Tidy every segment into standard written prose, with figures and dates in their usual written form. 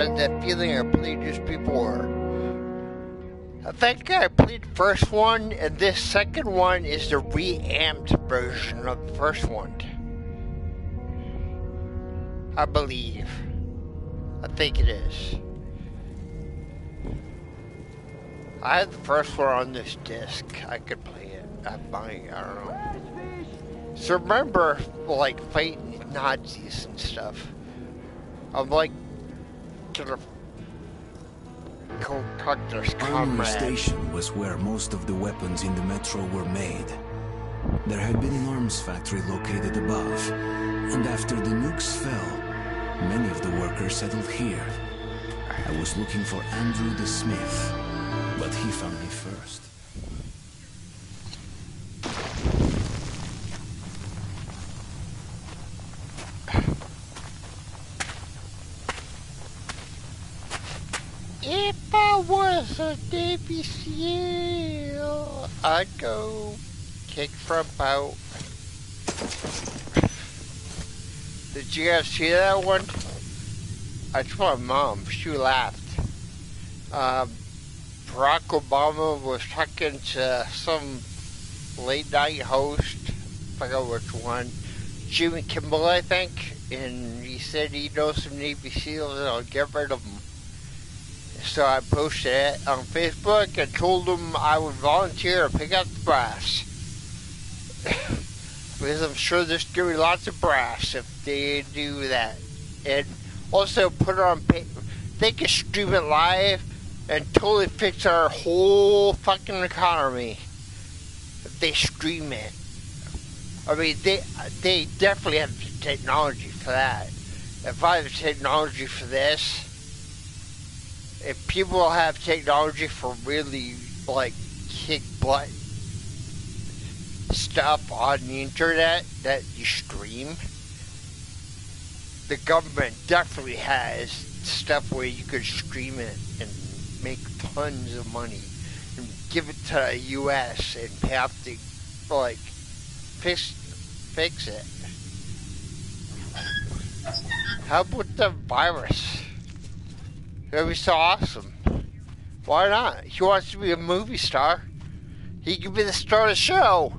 that feeling I played this before. I think I played the first one, and this second one is the reamped version of the first one. I believe. I think it is. I had the first one on this disc. I could play it. I don't know. So remember, like, fighting Nazis and stuff. I'm like, to the Armory Station was where most of the weapons in the metro were made. There had been an arms factory located above, and after the nukes fell, many of the workers settled here. I was looking for Andrew the Smith, but he found me first. If I was a Navy SEAL, I'd go kick front out. Did you guys see that one? I told my mom, she laughed. Barack Obama was talking to some late night host, I forgot which one, Jimmy Kimmel, I think, and he said he knows some Navy SEALs and I'll get rid of them. So I posted it on Facebook and told them I would volunteer to pick up the brass. Because I'm sure there's going to be lots of brass if they do that. And also put it on, they can stream it live and totally fix our whole fucking economy if they stream it. I mean, they definitely have the technology for that. If I have the technology for this, if people have technology for really, like, kick butt stuff on the internet that you stream, the government definitely has stuff where you could stream it and make tons of money and give it to the U.S. and have to, like, fix it. How about the virus? That'd be so awesome. Why not? He wants to be a movie star. He could be the star of the show.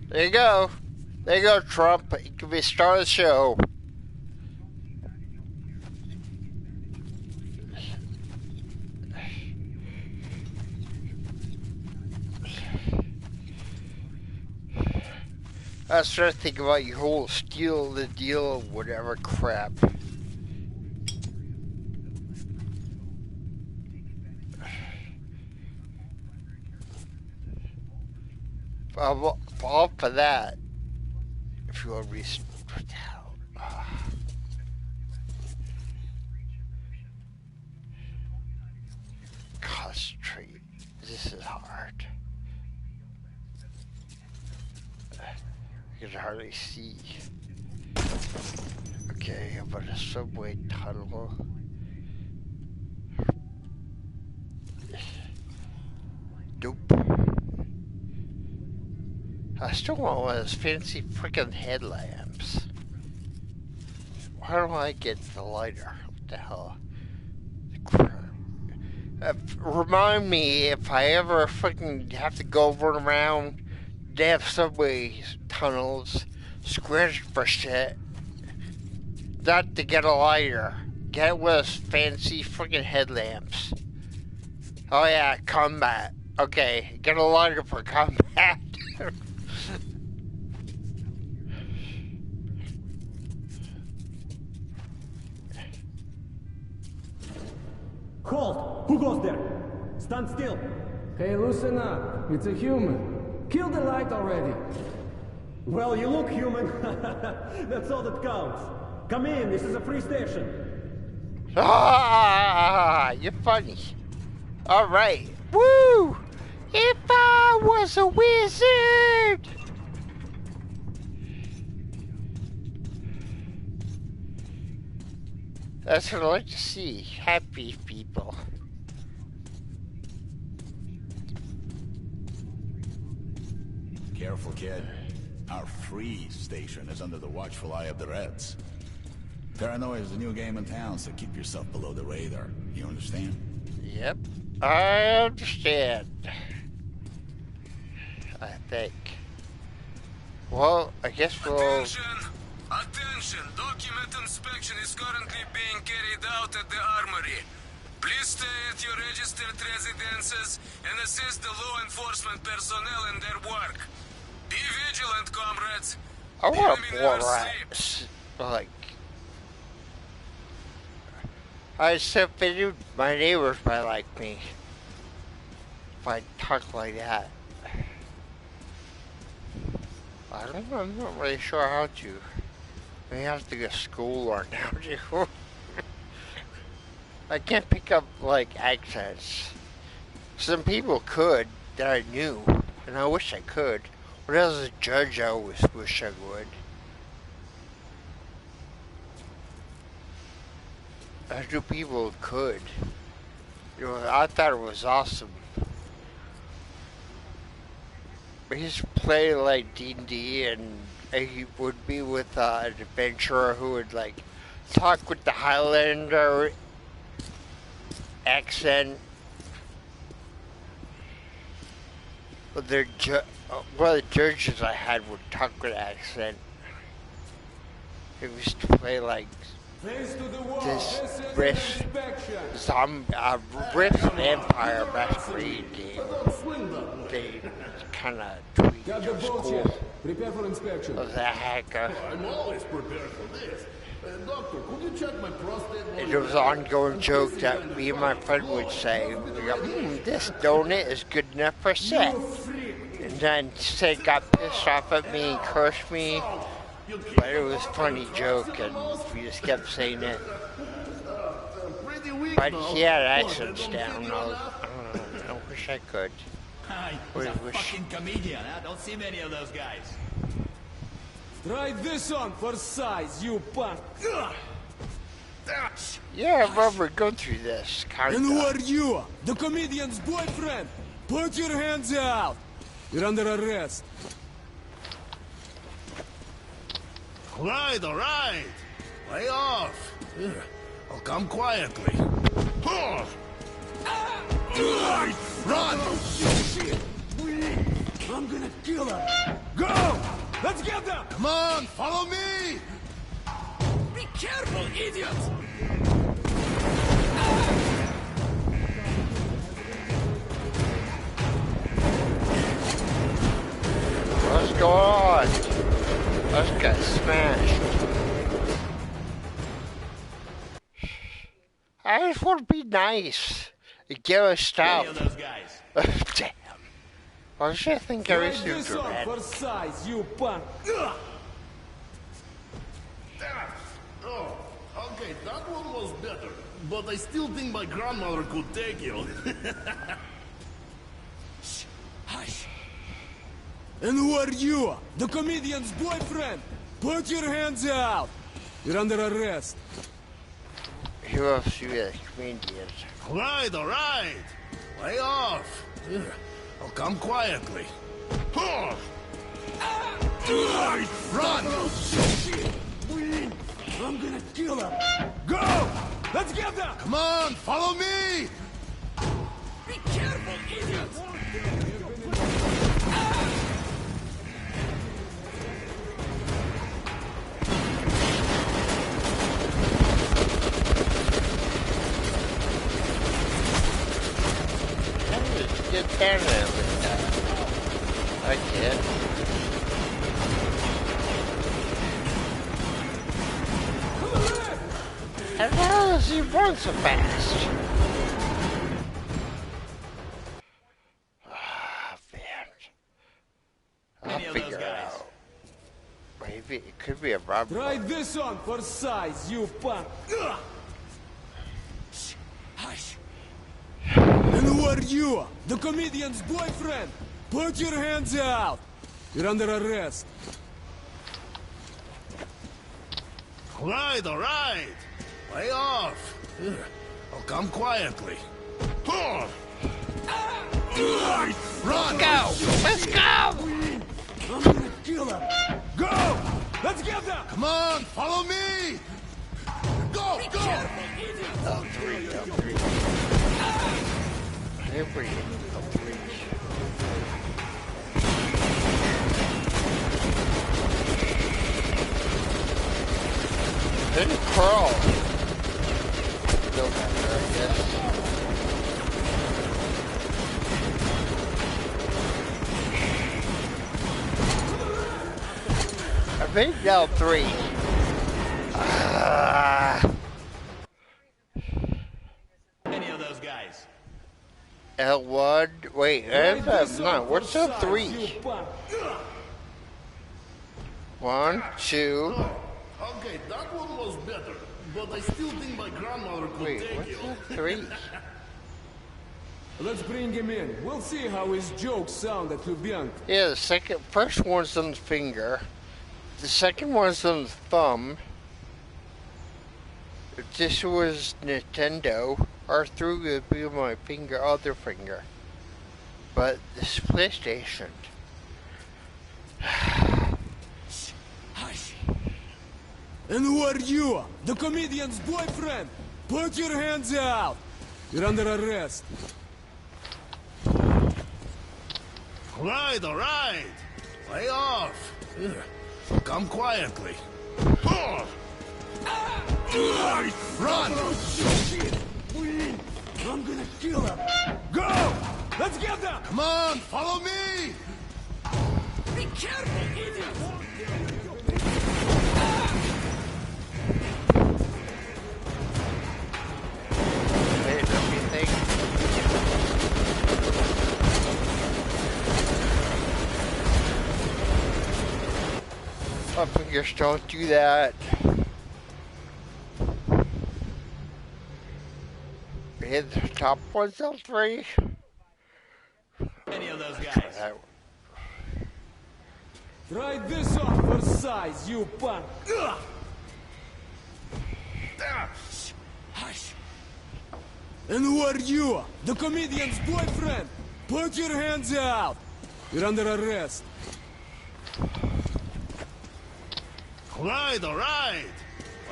There you go. There you go, Trump. He could be a star of the show. I was trying to think about your whole steal the deal, whatever crap. All for that. If you want to restart out. Concentrate. This is hard. I can hardly see. Okay, I'm on a subway tunnel. Nope. I still want one of those fancy freaking headlamps. Why don't I get the lighter? What the hell? Remind me if I ever freaking have to go run around, they have subway tunnels, scratch for shit. Not to get a lighter. Get one of those fancy freaking headlamps. Oh yeah, combat. Okay, get a lighter for combat. Halt! Who goes there? Stand still! Hey, loosen up. It's a human. Kill the light already. Well, you look human. That's all that counts. Come in, this is a free station. Ah, you're funny. Alright. Woo! If I was a wizard! That's what I like to see. Happy people. Careful, kid. Our free station is under the watchful eye of the Reds. Paranoia is the new game in town, so keep yourself below the radar. You understand? Yep, I understand. I think. Well, I guess we'll... Attention! Document inspection is currently being carried out at the armory. Please stay at your registered residences and assist the law enforcement personnel in their work. Be vigilant, comrades. I want a boar rat. Like... I said, my neighbors might like me. If I talk like that. I don't know, I'm not really sure how to. I have to go to school or now to. I can't pick up, like, accents. Some people could, that I knew, and I wish I could. When I was a judge, I always wish I would. I knew people could. You know, I thought it was awesome. But he's playing like D&D, and he would be with an adventurer who would like talk with the Highlander accent. But one of the judges I had would talk with accent. He used to play like this Rift Vampire Masquerade game. They kind of tweaked. It was cool. Prepare for inspection. I was a hacker. I'm always prepared for this. Doctor, could you check my prostate? And there was an ongoing joke that me and my friend would say, this donut is good enough for sex. And then Sid got pissed off at me and cursed me. But it was a funny joke, and we just kept saying it. But he had accents down. I wish I could. He's a fucking comedian, huh? Don't see many of those guys. Try this on for size, you punk. Yeah, I remember going through this, kind of. And who are you? The comedian's boyfriend? Put your hands out. You're under arrest. All right. Lay off. I'll come quietly. Run! I'm gonna kill her. Go! Let's get them! Come on, follow me! Be careful, idiot! What's going on? Let's get smashed. I just want to be nice. Get us stuff. Those guys. Damn. Why should I think every suit's red? For size, you punk. Oh, okay, that one was better. But I still think my grandmother could take you. Shh, hush. And who are you? The comedian's boyfriend? Put your hands out. You're under arrest. Who else you as comedians? All right. Lay off. I'll come quietly. Run! I'm gonna kill her. Go! Let's get them! Come on, follow me! Be careful, idiot! Get down there with that. I can't. How the hell does he run so fast? Ah, man. I'll figure it out. Maybe it could be a robbery. Try this on for size, you punk. Shh, hush. And who are you? The comedian's boyfriend? Put your hands out. You're under arrest. All right. Lay off. I'll come quietly. Run! Let's go! I'm gonna kill her. Go! Let's get them! Come on, follow me! Go! Go! L3. Here we go. L3. Didn't crawl. Still got there, I guess. I think L3. Any of those guys? L1. Wait, F9. What's L3? 1, 2. Okay, that one was better, but I still think my grandmother could Wait, take what's you. L3? Let's bring him in. We'll see how his jokes sound at Lubyanka. Yeah, first one's on the finger. The second one's on the thumb. If this was Nintendo, R3 would be my other finger. But this is PlayStation. Hush. And who are you? The comedian's boyfriend? Put your hands out! You're under arrest. All right. Lay off. Come quietly. Run! I'm gonna kill him. Go! Let's get them! Come on, follow me! Be careful, idiot! Wait, let me think. My fingers don't do that. Hit the top one's L3. Any of those guys? Try this on for size, you punk! Hush! And who are you? The comedian's boyfriend? Put your hands out! You're under arrest. All right.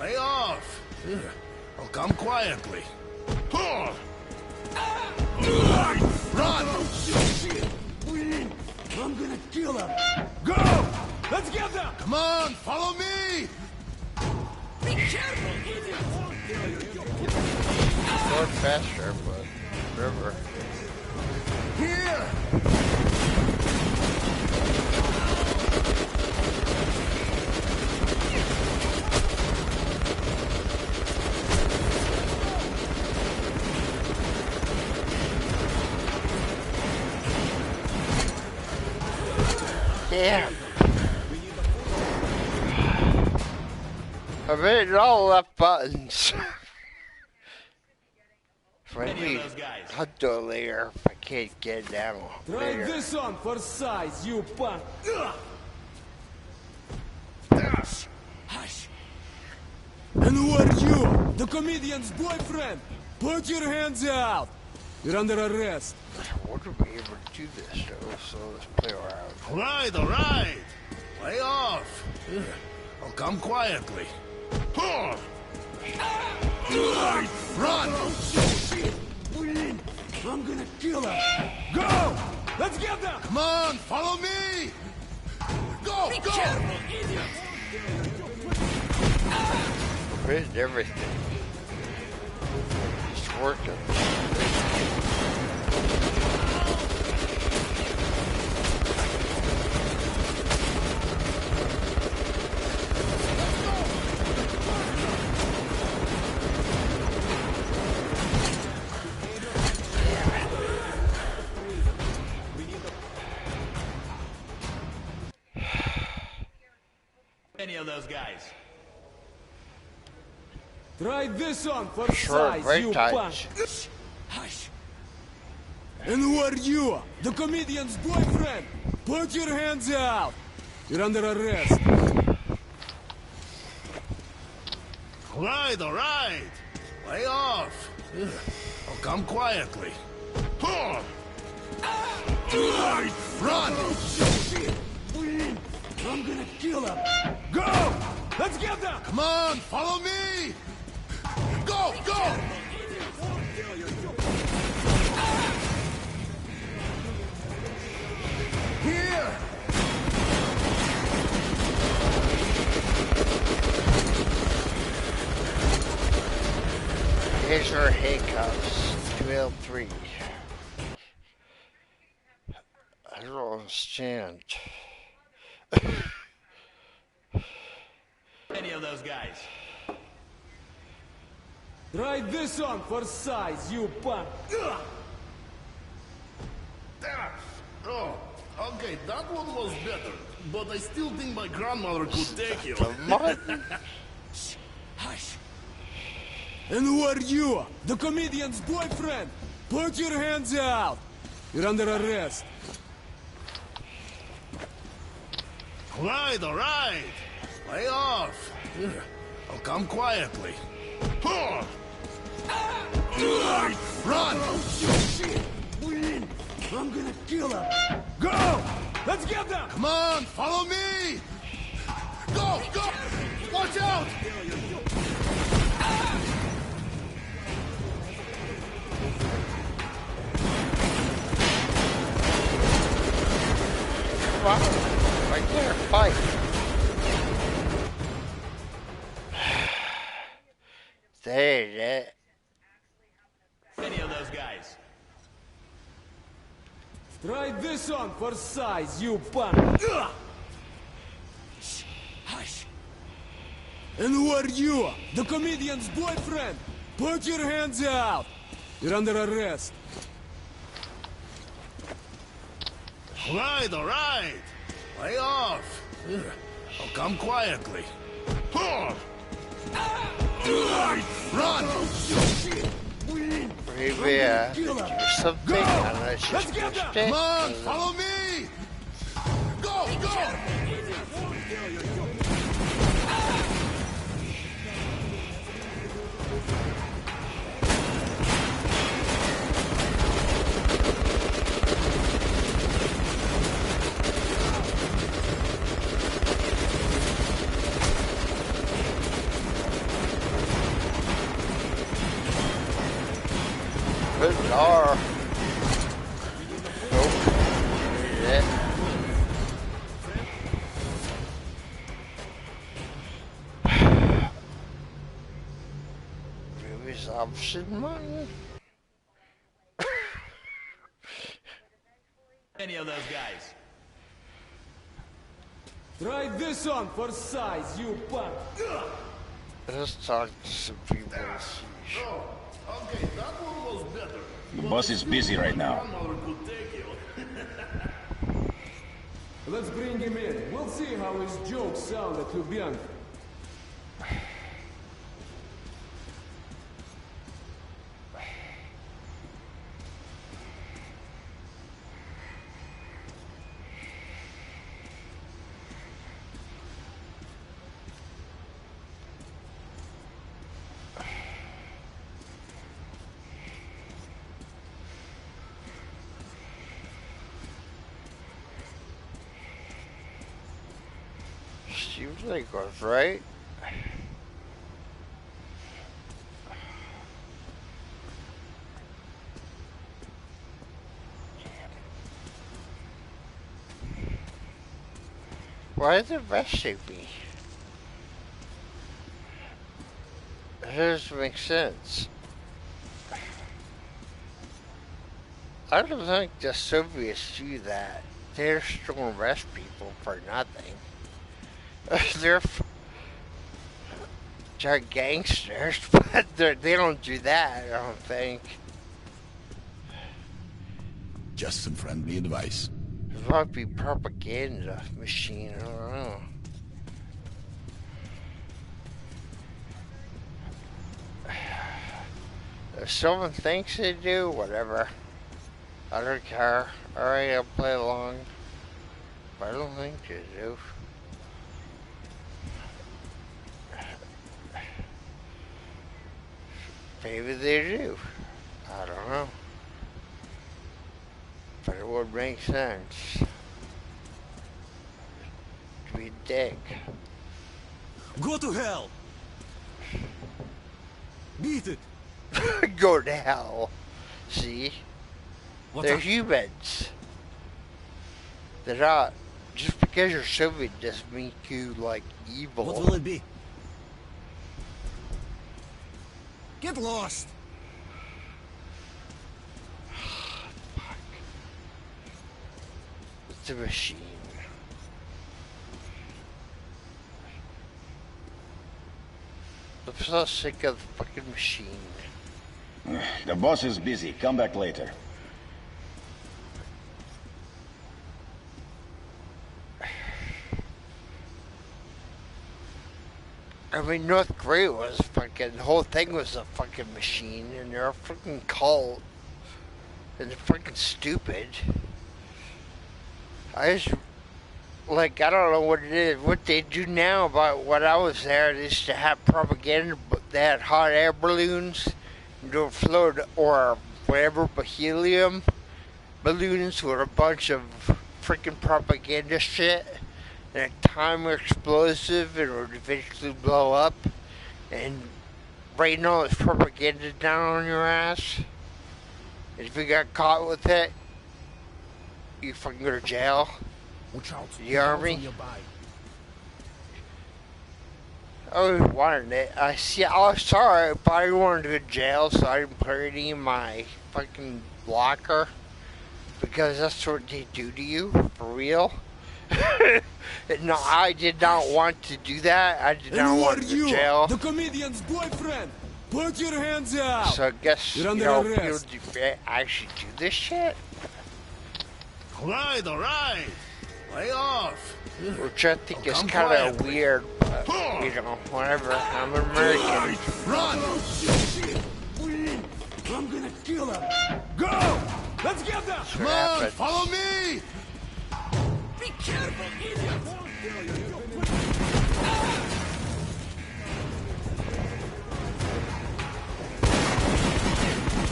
Lay off. I'll come quietly. Run! I'm gonna kill him! Go! Let's get them! Come on, follow me! Be careful, idiot! Going faster, but whatever. Here! Damn. I've hit all left buttons. Maybe I'll do it later if I can't get it down Try later. this on for size, you punk! Hush! And who are you? The comedian's boyfriend? Put your hands out! You're under arrest. I wonder if we'll be able to do this though, so let's play around. All right. Lay off. I'll come quietly. Run! I'm gonna kill him! Go! Let's get them! Come on, follow me! Go! Be Go! careful, idiot! Where's everything? It's working. Any of those guys? Try this on for Sure, size, very you tight. punk! Hush! And who are you? The comedian's boyfriend? Put your hands out! You're under arrest. All right. Lay off. I'll come quietly. Run! I'm gonna kill him! Go! Let's get them! Come on, follow me! Here's our handcuffs. 2L3. I don't understand. Any of those guys. Try this on for size, you punk. Damn. Oh, okay, that one was better. But I still think my grandmother could take you. Hush. And who are you? The comedian's boyfriend? Put your hands out. You're under arrest. All right. Lay off. I'll come quietly. Run! I'm gonna kill him. Go! Let's get them! Come on, follow me! Go! Watch out! Wow, right there, fight. There, Any of those guys. Try this on for size, you punk. Hush. And who are you? The comedian's boyfriend? Put your hands out. You're under arrest. All right. Lay off. I'll come quietly. Run! maybe or something. And I Let's get them! Come on, follow me! Go! Good lord. Nope. Yeah. Maybe option one. Any of those guys. Try this on for size, you punk. Let's talk to some people. Okay, that one was better. The boss is busy right now. Grandmother could take you. Let's bring him in. We'll see how his jokes sound at Lubyanka. Seems like it goes right. Why is it arresting me? It doesn't make sense. I don't think the Soviets do that. They just don't arrest people for nothing. They're gangsters, but they don't do that, I don't think. Just some friendly advice. It might be propaganda machine, I don't know. If someone thinks they do, whatever. I don't care. Alright, I'll play along. But I don't think they do. Maybe they do. I don't know. But it would make sense. To be a dick. Go to hell! Beat it! Go to hell. See? They're humans. They're not. Just because you're Soviet doesn't make you, like, evil. What will it be? Get lost! It's a machine. I'm so sick of the fucking machine. The boss is busy. Come back later. I mean, North Korea was fucking, the whole thing was a fucking machine, and they're a fucking cult, and they're fucking stupid. I just, like, I don't know what it is, what they do now. About when I was there, they used to have propaganda, but they had hot air balloons, and they would float, or whatever, but helium balloons with a bunch of freaking propaganda shit. And a time explosive, and it would eventually blow up, and rain all this propaganda down on your ass. And if you got caught with it, you fucking go to jail. Watch out. The army. I always wanted it. I saw it, but I wanted to go to jail, so I didn't put any in my fucking locker, because that's what they do to you, for real. No, I did not want to do that. I did not want to go to jail. The comedian's boyfriend! Put your hands out! So I guess, people actually do this shit. Alright. Lay off. Which I think is kind of weird, but, whatever. I'm an American. Run! I'm gonna kill him! Go! Let's get them! Come on, follow me! Be careful, idiots!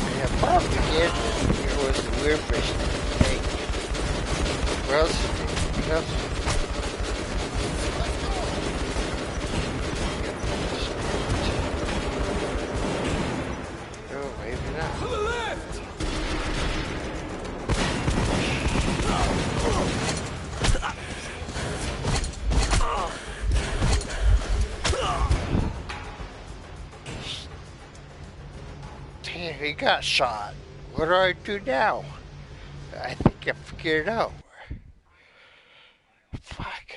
Yeah, propaganda was a weird mission to take. Well, oh, maybe not. To the left! Damn, he got shot. What do I do now? I think I figured it out. Fuck.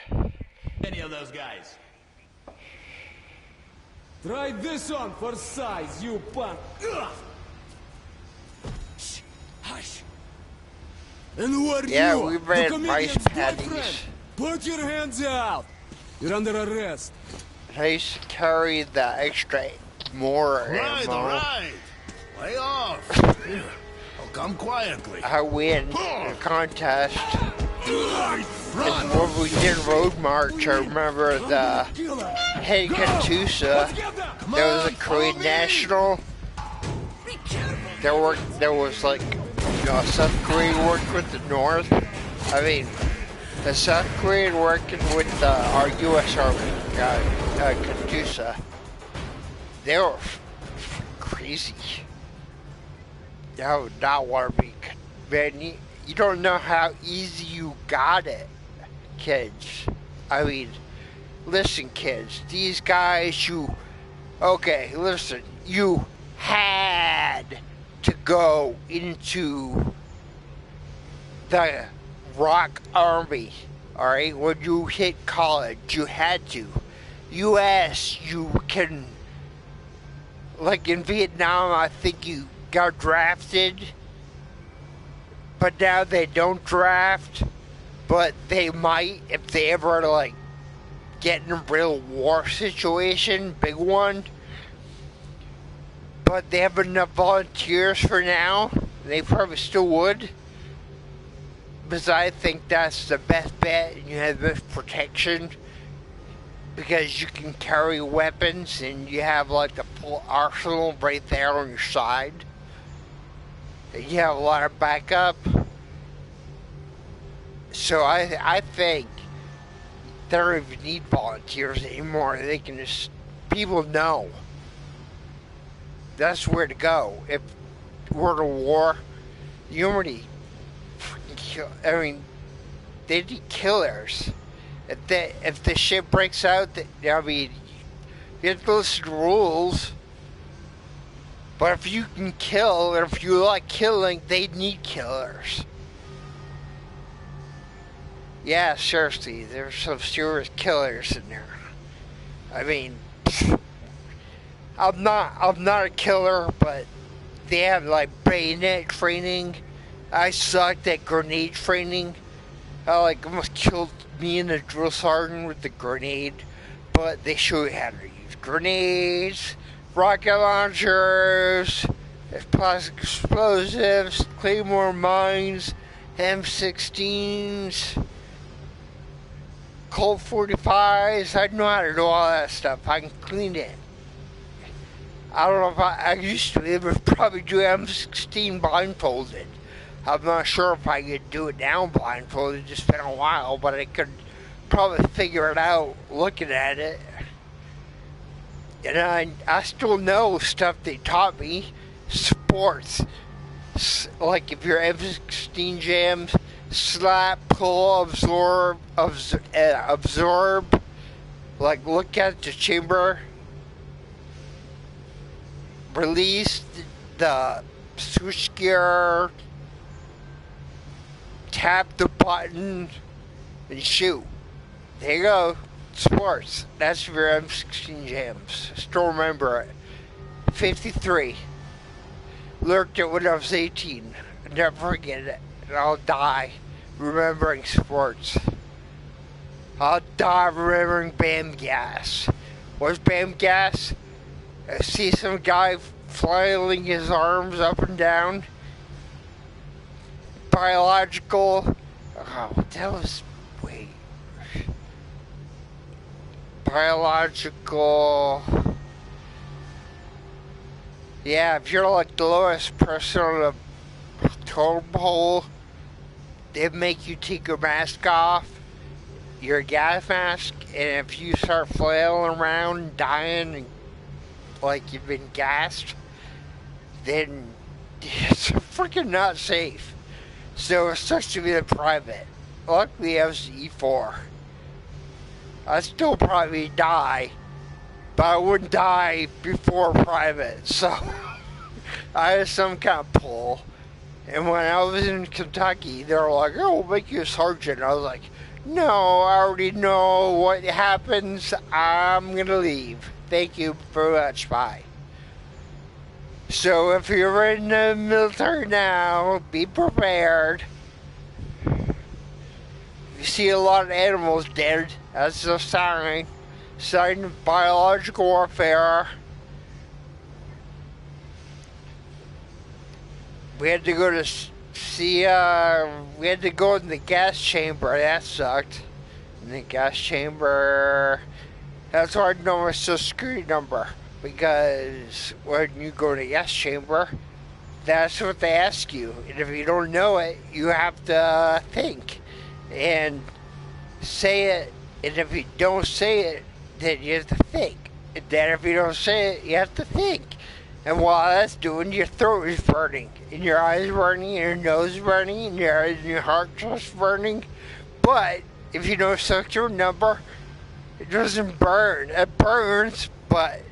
Any of those guys? Try this on for size, you punk! Hush! And who are Yeah, you? we ran The rice comedian's patties. boyfriend. Put your hands out! You're under arrest. I used to carry the extra more Right, ammo. alright. Lay off. Here, I'll come quietly. I win the contest. Run! And when we did Road March, I remember the head Katusa. There was a Korean national. There was like, South Korea worked with the North. I mean, the South Korean working with our U.S. Army, Katusa. They were crazy. I would not want to be, man, you don't know how easy you got it, kids. I mean, listen, kids, these guys, listen, you had to go into the Rock Army, alright? When you hit college, you had to. U.S., you can, like in Vietnam, I think you got drafted, but now they don't draft, but they might if they ever like get in a real war situation, big one. But they have enough volunteers for now. They probably still would, because I think that's the best bet, and you have the best protection, because you can carry weapons and you have like the full arsenal right there on your side. You have a lot of backup. So I think they don't even need volunteers anymore. They can just, people know that's where to go. If we're in a war, you already freaking kill, I mean, they need killers. If the shit breaks out, I mean, you have to listen to rules. But if you can kill, or if you like killing, they need killers. Yeah, seriously, there's some serious killers in there. I mean, I'm not a killer, but they have like bayonet training. I sucked at grenade training. I like almost killed me and the drill sergeant with the grenade, but they show you how to use grenades, rocket launchers, plastic explosives, claymore mines, M16s, Colt 45s. I know how to do all that stuff. I can clean it. I don't know if I used to be able to probably do M16 blindfolded. I'm not sure if I could do it now blindfolded. It's just been a while, but I could probably figure it out looking at it. And I still know stuff they taught me. Sports. Like if you're M16 jams, slap, pull, absorb. Like look at the chamber. Release the switch gear. Tap the button and shoot. There you go. Sports. That's your M16 jams. Still remember it. 53. Learned it when I was 18. Never forget it. And I'll die remembering sports. I'll die remembering BAM gas. What's BAM gas? I see some guy flailing his arms up and down. Biological. Oh, that was. Wait. Biological. Yeah, if you're like the lowest person on the totem pole, they make you take your mask off, your gas mask, and if you start flailing around and dying and like you've been gassed, then it's freaking not safe. So it sucks to be a private. Luckily I was E4. I'd still probably die, but I wouldn't die before private, so I had some kind of pull. And when I was in Kentucky, they were like, oh, we'll make you a sergeant. I was like, no, I already know what happens. I'm going to leave. Thank you very much. Bye. So if you're in the military now, be prepared. If you see a lot of animals dead, that's a sign. Sign of biological warfare. We had to go to see, we had to go in the gas chamber. That sucked. In the gas chamber, that's why I know my social security number. Because when you go to the gas chamber, that's what they ask you. And if you don't know it, you have to think and say it. And if you don't say it, then you have to think. And then if you don't say it, you have to think. And while that's doing, your throat is burning, and your eyes burning, and your nose burning, and your heart just burning. But if you know a secure number, it doesn't burn. It burns, but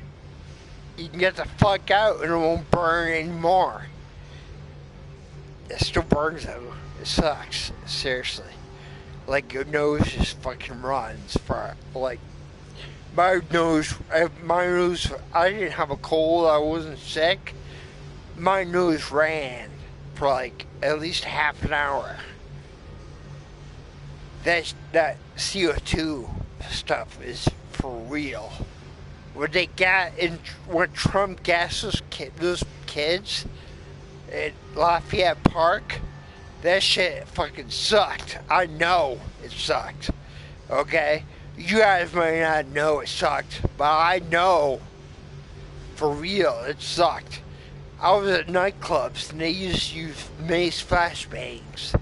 you can get the fuck out, and it won't burn anymore. It still burns though. It sucks. Seriously. Like your nose just fucking runs for like. My nose, I didn't have a cold, I wasn't sick. My nose ran for like at least half an hour. That CO2 stuff is for real. When Trump gassed those kids at Lafayette Park, that shit fucking sucked. I know it sucked. Okay? You guys may not know it sucked, but I know for real it sucked. I was at nightclubs and they used to use mace flashbangs.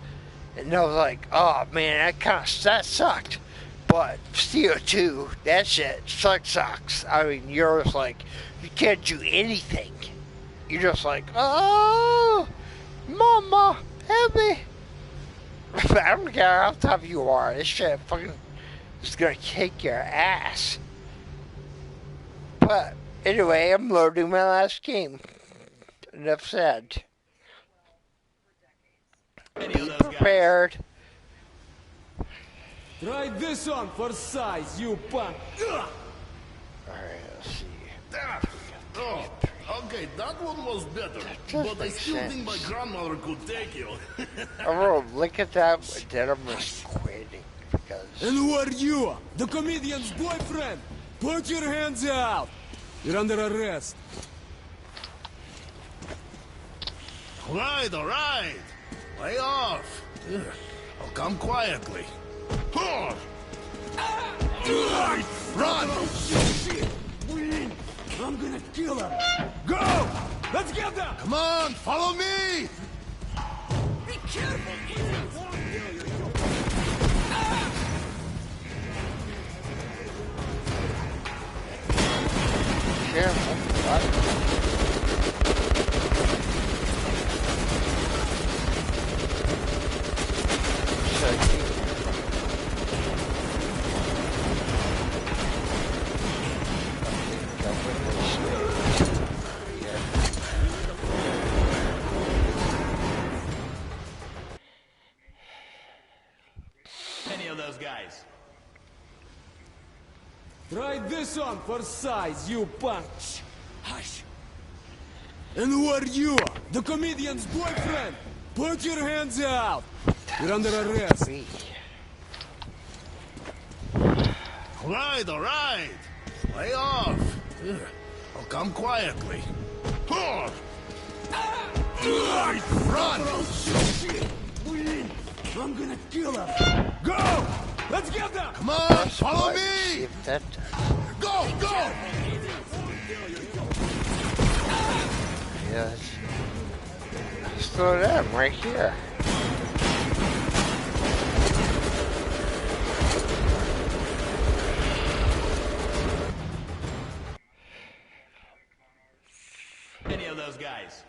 And I was like, oh man, that sucked. But CO2, that shit sucks. I mean, you're just like, you can't do anything. You're just like, oh, mama, help me. I don't care how tough you are. This shit fucking is gonna kick your ass. But anyway, I'm loading my last game. Enough said. Be prepared. Try this on for size, you punk. Alright, let's see. Oh, okay, that one was better. But I still think my grandmother could take you. Oh, look at that, but then I'm just quitting because. And who are you? The comedian's boyfriend? Put your hands out! You're under arrest. All right. Lay off. I'll come quietly. Run! I'm gonna kill him. Go! Let's get them! Come on, follow me! Be careful, idiots! Careful. Any of those guys? Try this on for size, you punk. Hush. And who are you? The comedian's boyfriend? Put your hands out! You're under arrest. All right. Lay off. I'll come quietly. Run! I'm gonna kill him. Go! Let's get them! Come on, follow me! If that Go! yes. Slow down right here. Any of those guys?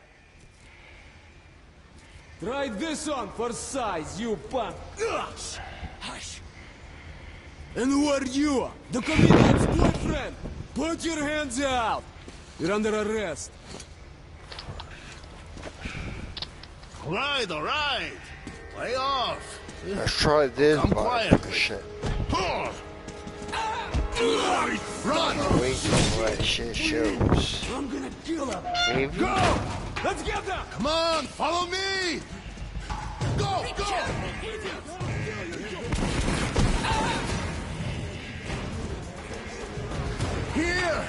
Try this on for size, you punk. Hush. And who are you? The comedian's boyfriend? Put your hands out! You're under arrest. All right. Lay off. Let's try this Come part. quietly. Shit. Run! Wait till that shit shows. I'm gonna kill him. Maybe. Go! Let's get them! Come on, follow me! Go! Here!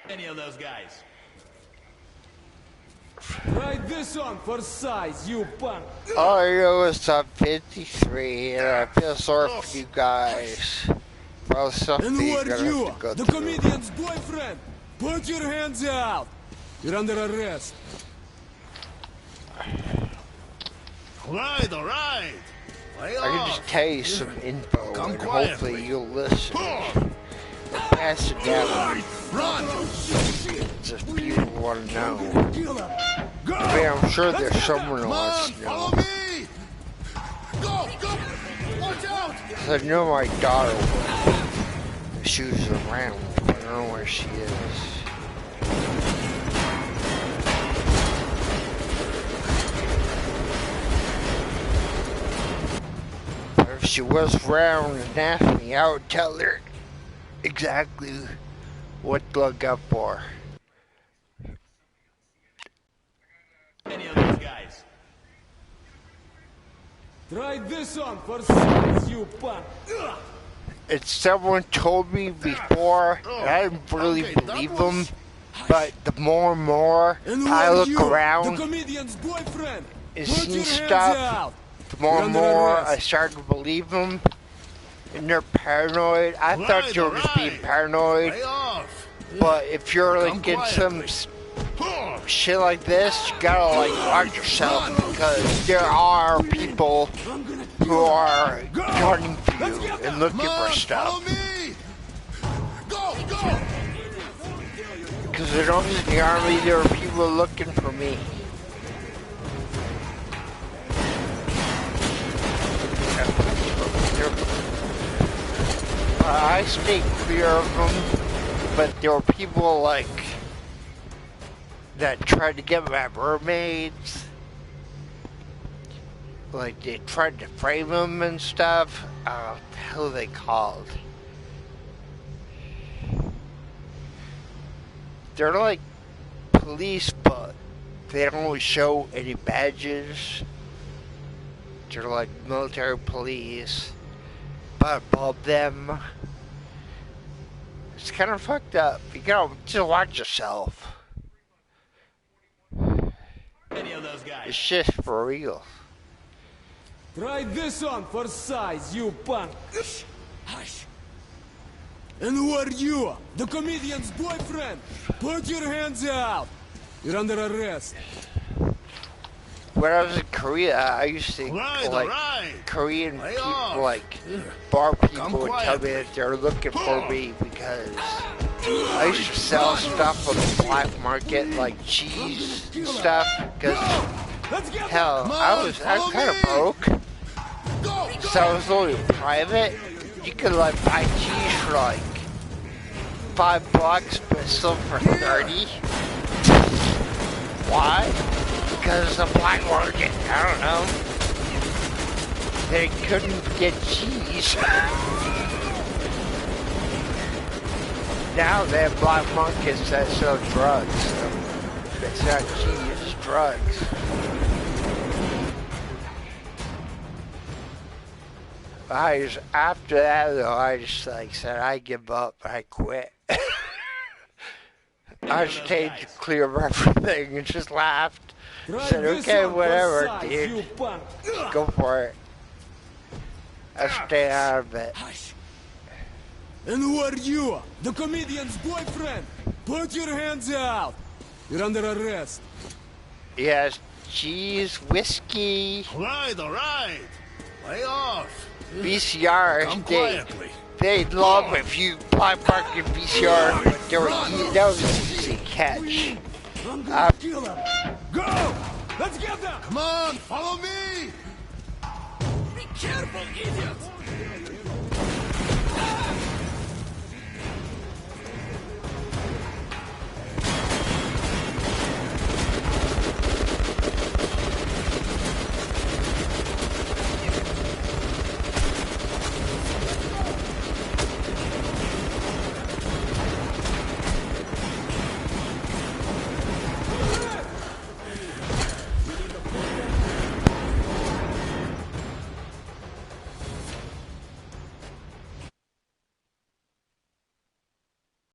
Any of those guys? Try this on for size, you punk. Oh, yo, it's up 53, and I feel sorry for you guys. Well, something And who you're are gonna you? have to go The through. comedian's boyfriend? Put your hands out! You're under arrest. All right. Lay I can off. just tell you some info, Come and quietly. hopefully you'll listen. Pass it down. Run! Just people want to know. Kill him. Go! I mean, I'm sure Let's there's get someone who Come wants on, to follow know. me! Go! Watch out! 'Cause I know my daughter will. She was around, but I don't know where she is. But if she was around and asked me, I would tell her exactly what to look up for. Any of those guys? Try this on for size, you punk. It's someone told me before, and I didn't really Okay, that believe was- them. But the more and more And who I are look you? The around comedian's boyfriend. and Put see your hands stuff, out. the more You're and under more arrest. I started to believe them. And they're paranoid. I thought you were just being Lay paranoid. off. But if you're like Come in some quietly. shit like this, you gotta like watch yourself because there are people who are gunning for you and looking Come for on, stuff. follow me! Go! Because when I was in the army, there were people looking for me. I stayed clear of them, but there were people like that tried to get my mermaids. Like they tried to frame them and stuff. I don't know what the hell they called. They're like police, but they don't really show any badges. They're like military police, but above them, it's kind of fucked up. You gotta just watch yourself. Any of those guys? It's just for real. Try this on for size, you punk! Hush! And who are you? The comedian's boyfriend? Put your hands out! You're under arrest. When I was in Korea, I used to like Korean people, like bar people would tell me that they're looking for me because I used to sell stuff on the black market, like cheese and stuff. Because hell, I was kind of broke, so I was only private. You could like buy cheese for like $5, but still for 30. Why? Because the black market, I don't know. They couldn't get cheese. Now they have black markets that sell drugs. So it's not cheese, it's drugs. After that though, I just like said I give up, I quit. I stayed clear of everything and just laughed. Said, okay, whatever, dude. Go for it. I stay out of it. And who are you? The comedian's boyfriend? Put your hands out! You're under arrest. Yes, cheese, whiskey. All right. Lay off. VCR. They'd love if you black market VCR, but that was an easy catch. Go! Let's get them! Come on, follow me! Be careful, idiot!